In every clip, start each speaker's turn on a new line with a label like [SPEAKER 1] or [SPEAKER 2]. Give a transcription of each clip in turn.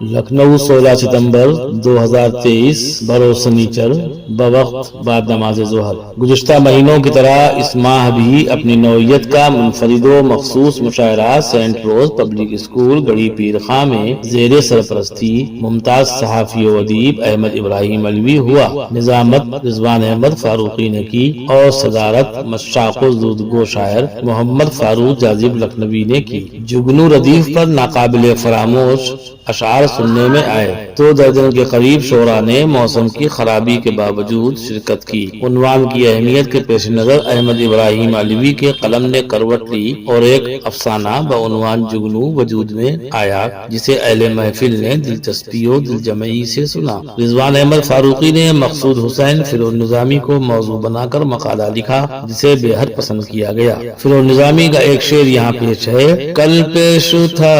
[SPEAKER 1] لکھنؤ 16 ستمبر 2023 بروز سنیچر بوقت بعد نماز ظہر۔ گزشتہ مہینوں کی طرح اس ماہ بھی اپنی نوعیت کا منفرد و مخصوص مشاعرہ سینٹ روز پبلک اسکول گڑھی پیر خاں میں زیر سرپرستی ممتاز صحافی و ادیب احمد ابراہیم علوی ہوا۔ نظامت رضوان احمد فاروقی نے کی اور صدارت مشاق و زودگو شاعر محمد فاروق جازب لکھنوی نے کی۔ جگنو ردیف پر ناقابل فراموش اشعار سننے میں آئے تو درجن کے قریب شعراء نے موسم کی خرابی کے باوجود شرکت کی۔ عنوان کی اہمیت کے پیش نظر احمد ابراہیم علوی کے قلم نے کروٹ لی اور ایک افسانہ بعنوان جگنو وجود میں آیا جسے اہل محفل نے دلچسپی و دلجمعی سے سنا۔ رضوان احمد فاروقی نے مقصود حسین فیروز نظامی کو موضوع بنا کر مقالہ لکھا جسے بے حد پسند کیا گیا۔ فیروز نظامی کا ایک شعر یہاں پیش ہے۔ کل پیش تھا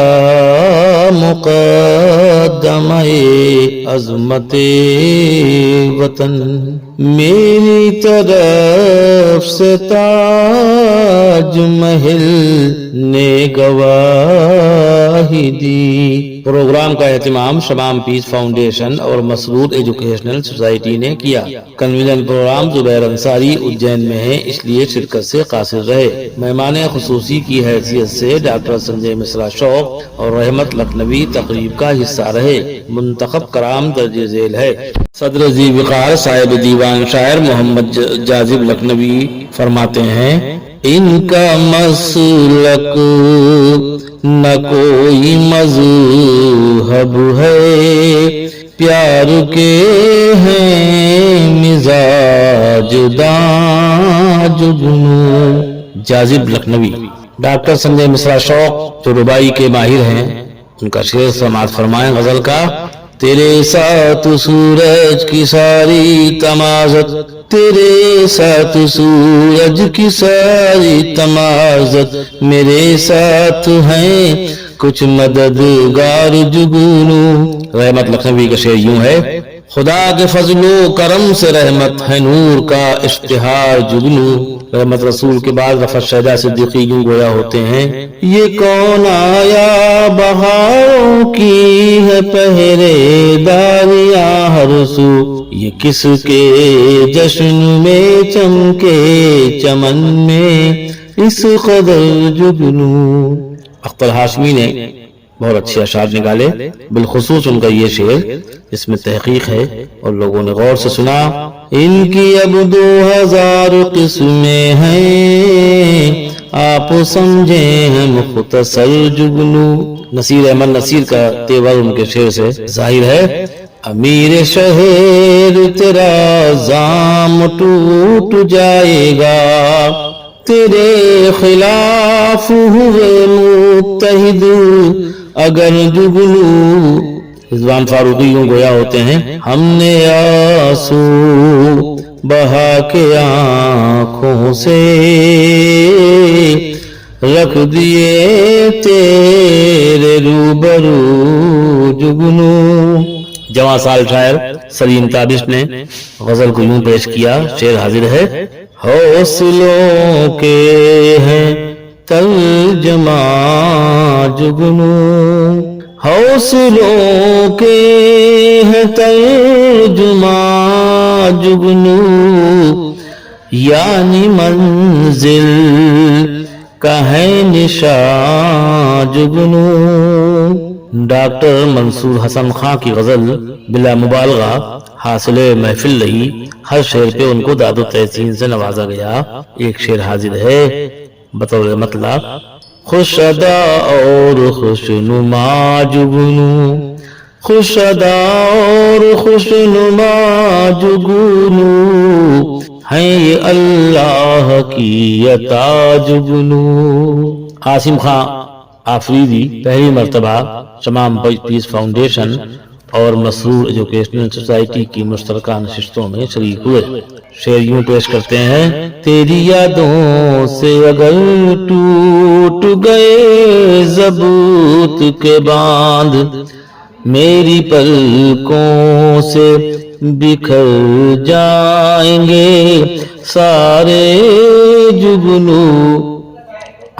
[SPEAKER 1] مقدمہ عظمت وطن، میری طرف سے تاج محل نے گواہی دی۔ پروگرام کا اہتمام شمام پیس فاؤنڈیشن اور مسرور ایجوکیشنل سوسائٹی نے کیا۔ کنوینر پروگرام زبیر انصاری اجین میں ہیں اس لیے شرکت سے قاصر رہے۔ مہمان خصوصی کی حیثیت سے ڈاکٹر سنجے مصرا شوق اور رحمت لکھنوی تقریب کا حصہ رہے۔ منتخب کرام درج ذیل ہے۔ صدر ذی وقار صاحب دیوان شاعر محمد جازب لکھنوی فرماتے ہیں، ان کا مسلک نہ کوئی مذہب ہے، پیار کے ہیں مزاج داں جگنو۔ جازب لکھنوی۔ ڈاکٹر سنجے مصرا شوق جو ربائی کے ماہر ہیں، ان کا شعر سماعت فرمائیں۔ غزل کا تیرے ساتھ سورج کی ساری تمازت، تیرے ساتھ سورج کی ساری تمازت، میرے ساتھ ہیں کچھ مددگار جگنو۔ رحمت لکھنوی کا شعر یوں ہے۔ خدا کے فضل و کرم سے رحمت ہے نور کا اشتہار جگنو۔ رحمت رسول کے بعد رفعت شہدہ صدیقی یوں گویا ہوتے ہیں، یہ کون آیا بہاروں کی ہے پہرے داریاں ہر سو، یہ کس کے جشن میں چمکے چمن میں اس قدر جگنو۔ اختر ہاشمی نے بہت اچھے اشعار نکالے، بالخصوص ان کا یہ شعر اس میں تحقیق ہے اور لوگوں نے غور سے سنا۔ ان کی اب 2000 قسمیں ہیں، آپ سمجھیں ہیں مختصر جگنو۔ نصیر احمد نصیر کا تیور ان کے شعر سے ظاہر ہے۔ امیر شہر تیرا زام ٹوٹ جائے گا، تیرے خلاف ہوئے متحد اگر جگنو۔ رضوان فاروقی یوں گویا ہوتے ہیں، ہم نے آنسو بہا کے آنکھوں سے رکھ دیے تیرے روبرو جگنو۔ جوان سال شاعر سلیم تابش نے غزل کو یوں پیش کیا، شعر حاضر ہے۔ حوصلوں کے ہیں ترجمہ جگنو، حوصلوں کے ہیں ترجمہ جگنو، یعنی منزل کا ہے نشان جگنو۔ ڈاکٹر منصور حسن خان کی غزل بلا مبالغہ حاصل محفل رہی، ہر شعر پہ ان کو داد و تحسین سے نوازا گیا۔ ایک شعر حاضر ہے بطور مطلب، خوش ادا اور خوش نما جگنو، خوش ادا اور خوش نما جگنو، ہے یہ اللہ کی عطا جگنو۔ عاصم خان آفریدی پہلی مرتبہ شمام پیس فاؤنڈیشن اور مسرور ایجوکیشنل سوسائٹی کی مشترکہ نشستوں میں شریک ہوئے۔ شعر یوں پیش کرتے ہیں، تیری یادوں سے اگر ٹوٹ گئے ضبط کے باندھ، میری پلکوں سے بکھر جائیں گے سارے جگنو۔